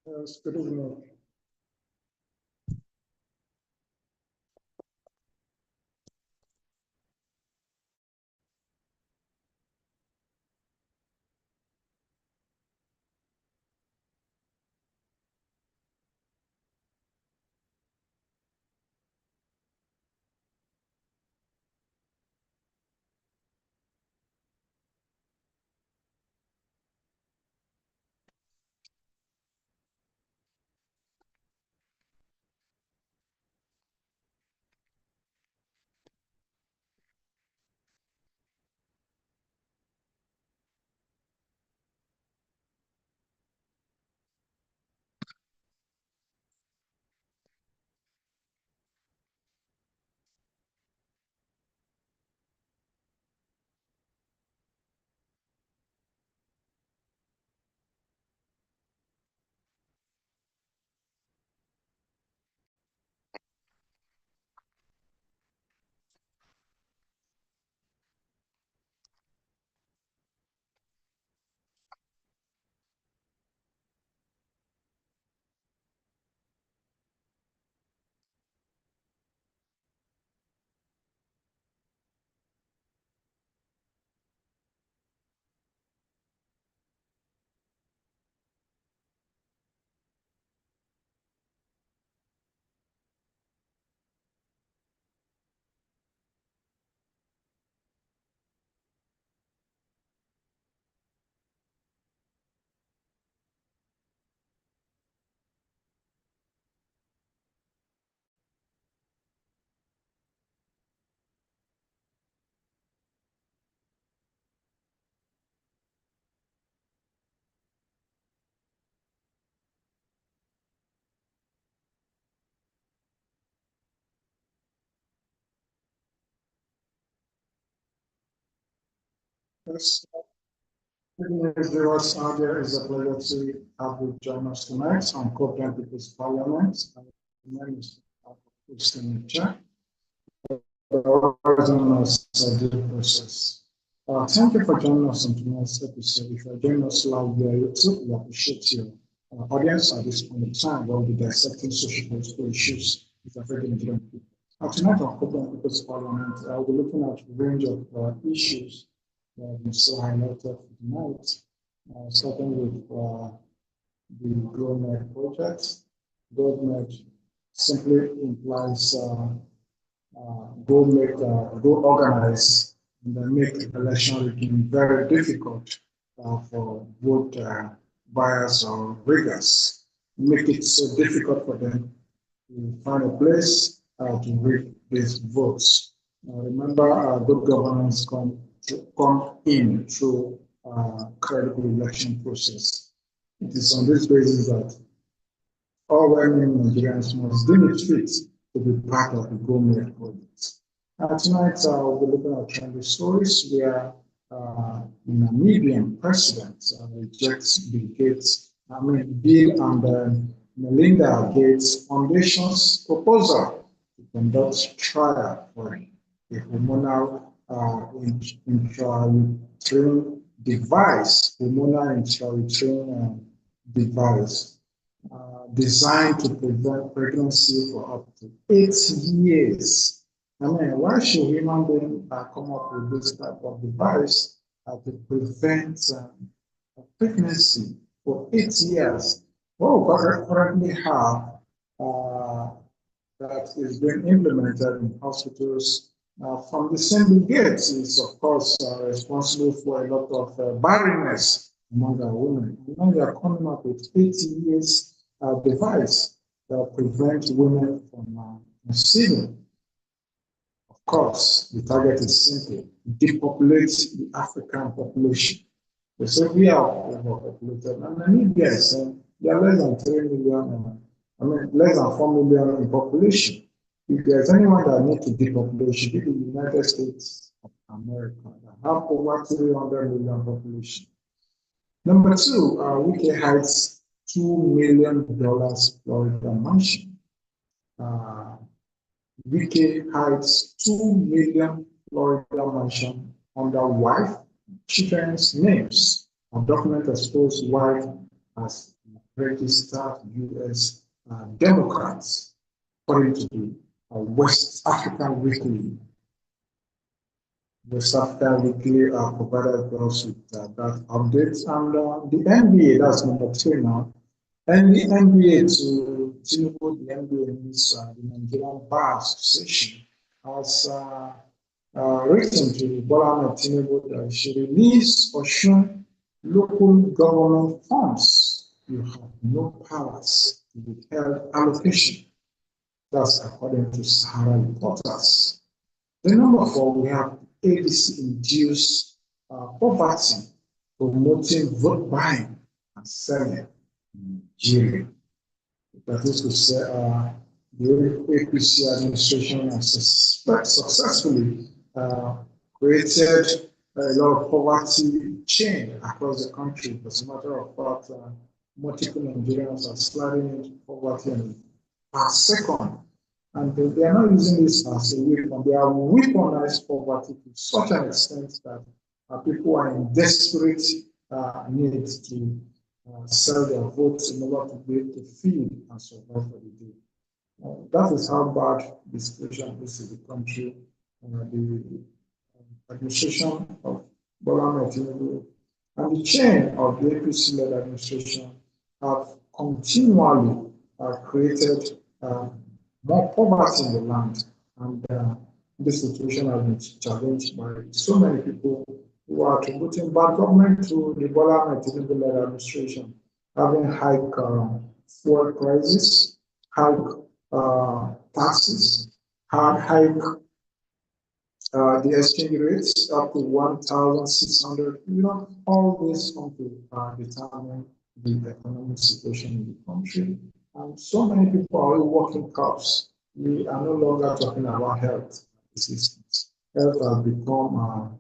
Yes, good evening. Yes, good evening, viewers. There is a pleasure to have you join us tonight on Copeland People's Parliament. My name is Christian Nature, known as the process. Thank you for joining us on tonight's episode. If you're joining us live via YouTube, we appreciate your audience at this point in time. We'll be dissecting social political issues with affecting Nigerian people. Tonight on Copeland People's Parliament, we'll be looking at a range of issues that have been so highlighted tonight, starting with the GrowMed project. GrowMed simply implies go organize and then make election rigging very difficult for vote buyers or riggers. Make it so difficult for them to find a place to rig these votes. Remember, good governance come in through credible election process. It is on this basis that all well-meaning Nigerians must deem it fit to be part of the GrowMed project. Tonight, we'll be looking at trendy stories where Namibian president rejects Bill and Melinda Gates Foundation's proposal to conduct trial for a hormonal intrauterine device designed to prevent pregnancy for up to 8 years. I mean, why should human beings come up with this type of device to prevent pregnancy for 8 years? What we currently have that is being implemented in hospitals from the same Bill Gates is, of course, responsible for a lot of barrenness among our women. And now they are coming up with 80 years device that prevents women from conceiving. Of course, the target is simple: depopulate the African population. They say we are overpopulated, and Namibia is saying they are less than 3 million, less than 4 million in population. If there's anyone that needs to depopulate, it should be the United States of America that have over 300 million population. Number two, Wike hides $2 million Florida mansion. Wike hides $2 million Florida mansion under wife, children's names. A document exposed wife as registered U.S. Democrats, according to the West African Weekly. West African Weekly provided us with that update. And the NBA, that's number 2 now. And the NBA to Tinubu, the NBA means the Nigerian Bar Association, has written to Bola Tinubu that she release or show local government funds. You have no powers to withhold allocation. That's according to Sahara reporters. The number 4, we have APC induced poverty, promoting vote buying and selling in Nigeria. That is to say, the APC administration has successfully created a lot of poverty chain across the country. As a matter of fact, multiple Nigerians are sliding into poverty and are second. And they are not using this as a weapon. They are weaponized poverty to such an extent that people are in desperate need to sell their votes in order to be able to feed and survive for the day. That is how bad the situation is in the country. The administration of Bola Tinubu and the chain of the APC-led administration have continually created more poverty in the land, and this situation has been challenged by so many people who are attributing bad government to the Bola Tinubu-led administration, having high fuel prices, high taxes, high the exchange rates up to 1,600. All this come to determine the economic situation in the country. And so many people are working cops. We are no longer talking about health assistance. Health has become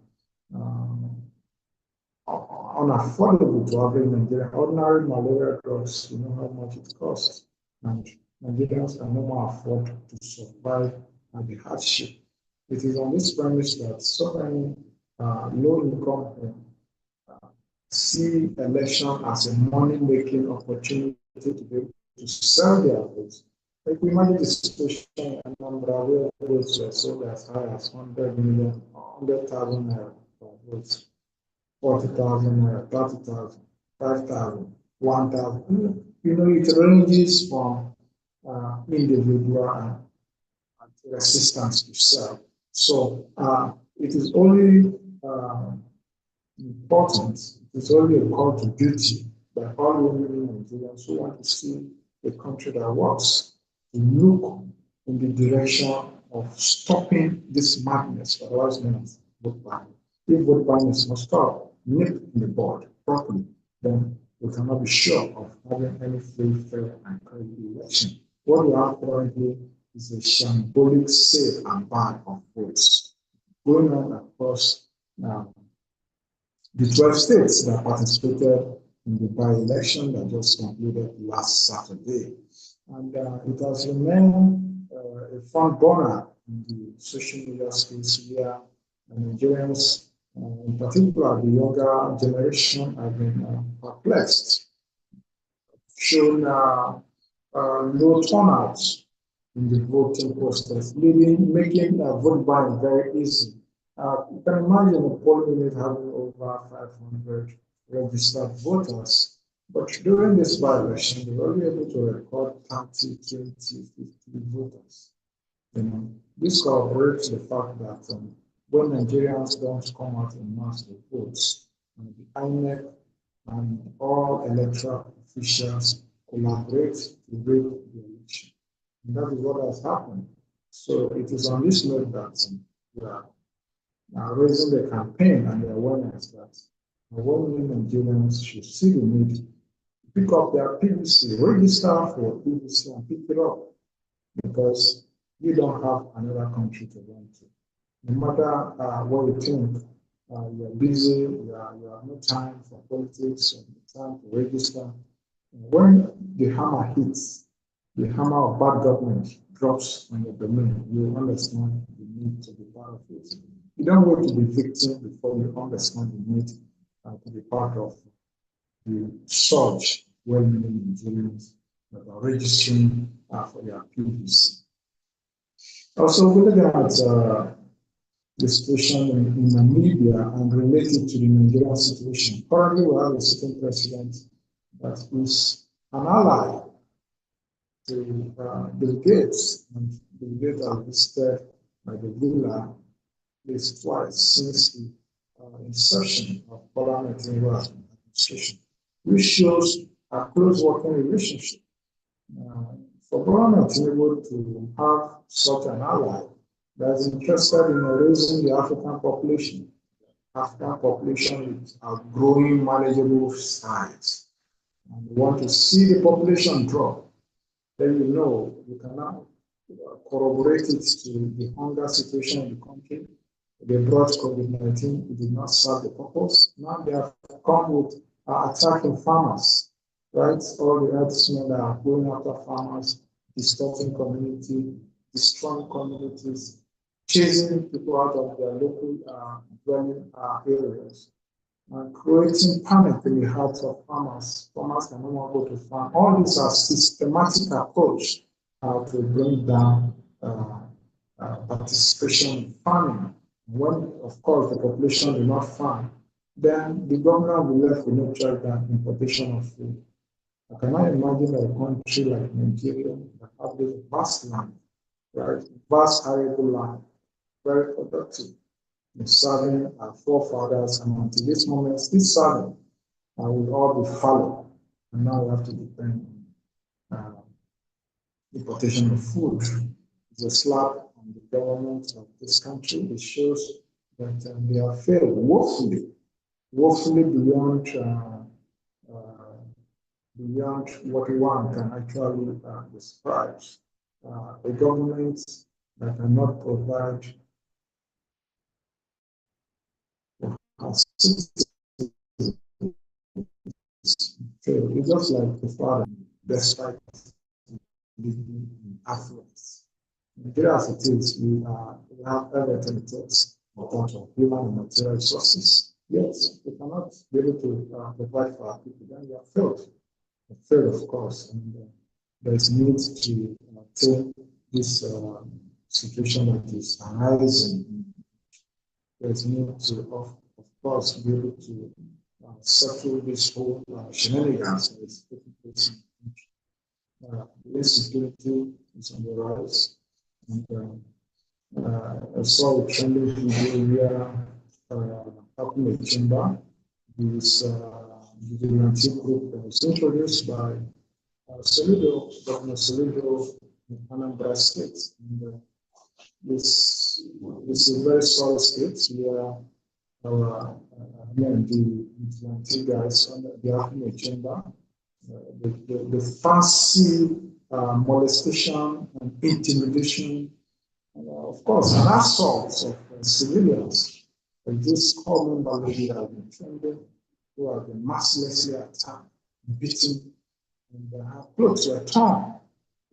unaffordable to average Nigerian. Ordinary malaria drugs, you know how much it costs. And Nigerians can no more afford to survive the hardship. It is on this premise that so many low-income see election as a money-making opportunity to be able to sell their votes. Like we imagine the situation in Anambra where votes were sold as high as 100 million, 100,000 naira per vote, 40,000 naira, 30,000, 5,000, 1,000. It ranges from individual and resistance to sell. So it is only important, it is only a call to duty by all women Nigerians who want to see a country that works to look in the direction of stopping this madness, otherwise known as vote buying. If vote buying is not stopped, nipped in the bud properly, then we cannot be sure of having any free, fair, and credible election. What we have currently is a shambolic sale and buy of votes going on across the 12 states that participated in the by-election that just concluded last Saturday. And it has remained a front burner in the social media space where Nigerians, in particular the younger generation, have been perplexed, shown low turnouts in the voting process, making vote buying very easy. You can imagine a polling unit having over 500 registered voters, but during this by-election, they were only able to record 30, 20, 50 voters. This corroborates the fact that when Nigerians don't come out in mass to vote, the INEC and all electoral officials collaborate to rig the election. And that is what has happened. So it is on this note that we are raising the campaign and the awareness that women Nigerians should see the need to pick up their PVC, register for PVC and pick it up, because you don't have another country to run to. No matter what you think, you're busy, you have no time for politics, or no time to register. When the hammer hits, the hammer of bad government drops on your domain, you understand the need to be part of it. You don't wait to be victim before you understand the need to be part of the surge well-meaning Nigerians that are registering for their PVC. Also, we look at the situation in Namibia and related to the Nigerian situation. Currently, we have a sitting president that is an ally to Bill Gates, and Bill Gates has visited by the villa at least twice since the inception of Bola Tinubu's administration, which shows a close working relationship. For Bola Tinubu to have such an ally that is interested in raising the African population with a growing manageable size, and want to see the population drop, then you can now corroborate it to the hunger situation in the country. They brought COVID-19, it did not serve the purpose. Now they have come with attacking farmers, right? All the herdsmen that are going after farmers, distorting community, destroying communities, chasing people out of their local dwelling areas, and creating panic in the hearts of farmers. Farmers can no longer go to farm. All these are systematic approach to bring down participation in farming. When, of course, the population do not farm, then the government will be left with no choice than importation of food. I cannot imagine a country like Nigeria that has this vast land, right? Vast arable land, very productive, serving our forefathers, and until this moment, this serving will all be fallow. And now we have to depend on importation of food. It's a slap on the government of this country. It shows that they have failed woefully beyond what one can actually describe. A government that cannot provide it's just like the father, despite living in affluence. Nigeria as it is, we have everything it takes in terms of human and material resources. Yet, we cannot be able to provide for our people. Then we have failed. We failed, of course, and there is need to take this situation that is arising. There is need to, of course, be able to settle this whole shenanigans that is taking place in the country. The insecurity is on the rise. And I saw a trending video where happened in Chamber. This vigilante group that was introduced by Governor Soludo in Anambra State. And this is a very solid state where the vigilante guys on the Ahmed Chamber, the fancy molestation and intimidation, of course, and assaults of civilians. Like this common lady have been trending, who have been mercilessly attacked, beaten, and her clothes were torn.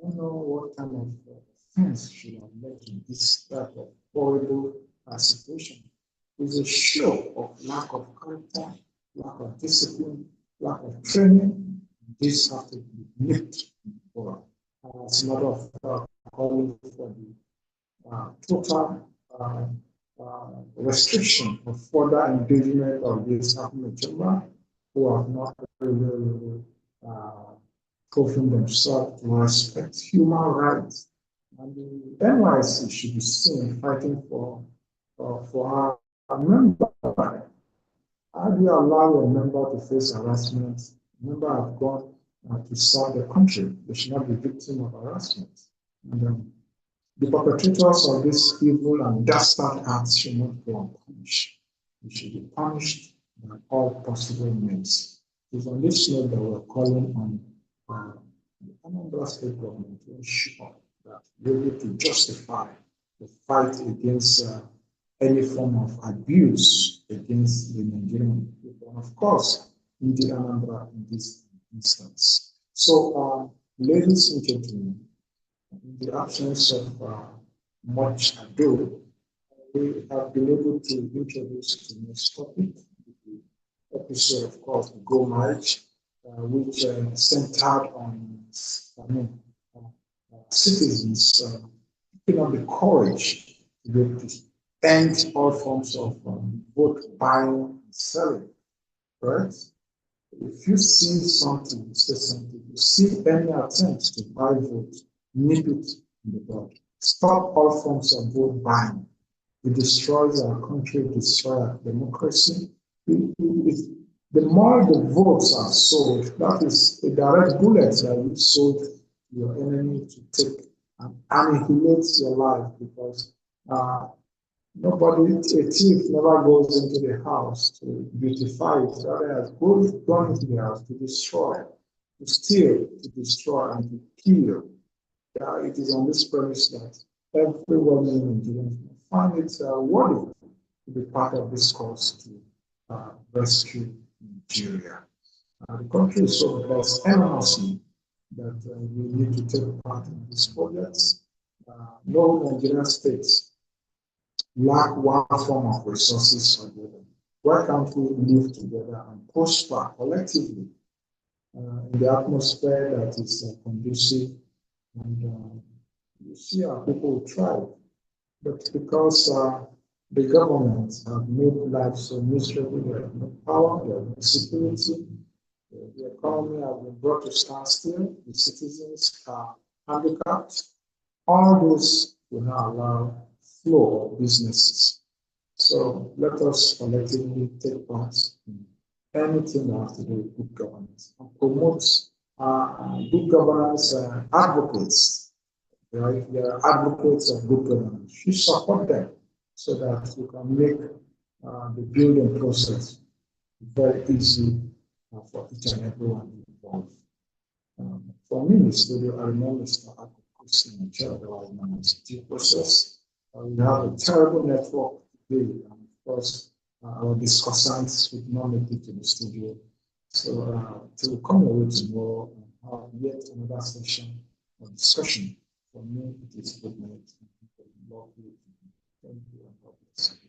I don't know what kind of offense should have led to this type of horrible situation. It's a show of lack of character, lack of discipline, lack of training. This has to be nipped for as a matter of calling for the total restriction of further engagement of this Ahmed Chamber, who have not really proven themselves to respect human rights. And the NYC should be seen fighting for a member. How do you allow a member to face harassment? A member have gone to serve the country. They should not be victim of harassment. And the perpetrators of this evil and dastard acts should not go unpunished. They should be punished by all possible means. It's on this note that we're calling on the Anambra State government to ensure that we're able to justify the fight against any form of abuse against the Nigerian people, and of course, in the Anambra in this instance. So, ladies and gentlemen, in the absence of much ado, we have been able to introduce the next topic, the episode, of course, Go Marriage, which centered on, citizens picking up the courage to end all forms of vote buying and selling, right? If you see something, you say something, you see any attempt to buy votes, nip it in the bud. Stop all forms of vote buying. It destroys our country, it destroys our democracy. The more the votes are sold, that is a direct bullet that you sold to your enemy to take and annihilate your life because nobody, a thief never goes into the house to beautify it, rather has gone into the house to destroy, to steal, to destroy, and to kill. It is on this premise that everyone in Nigeria find it worthy to be part of this cause to rescue Nigeria. The country is so blessed enormously that we need to take part in this project. No Nigerian states lack one form of resources or the other. Why can't we live together and prosper collectively in the atmosphere that is conducive and you see our people thrive? But because the government have made life so miserable, they have no power, they have no security, the economy has been brought to standstill, the citizens are handicapped, all this will not allow flow of businesses. So let us collectively take part in anything that has to do with good governance and promote good governance advocates. Right? They are advocates of good governance. You support them so that you can make the building process very easy for each and everyone involved. For me, in the studio, I remember Mr. Akukus in the chair that was managed process. We have a terrible network today, and of course, our discussants would not make it to the studio. So, to come away tomorrow and have yet another session of discussion, for me, it is good night. Thank you and God bless.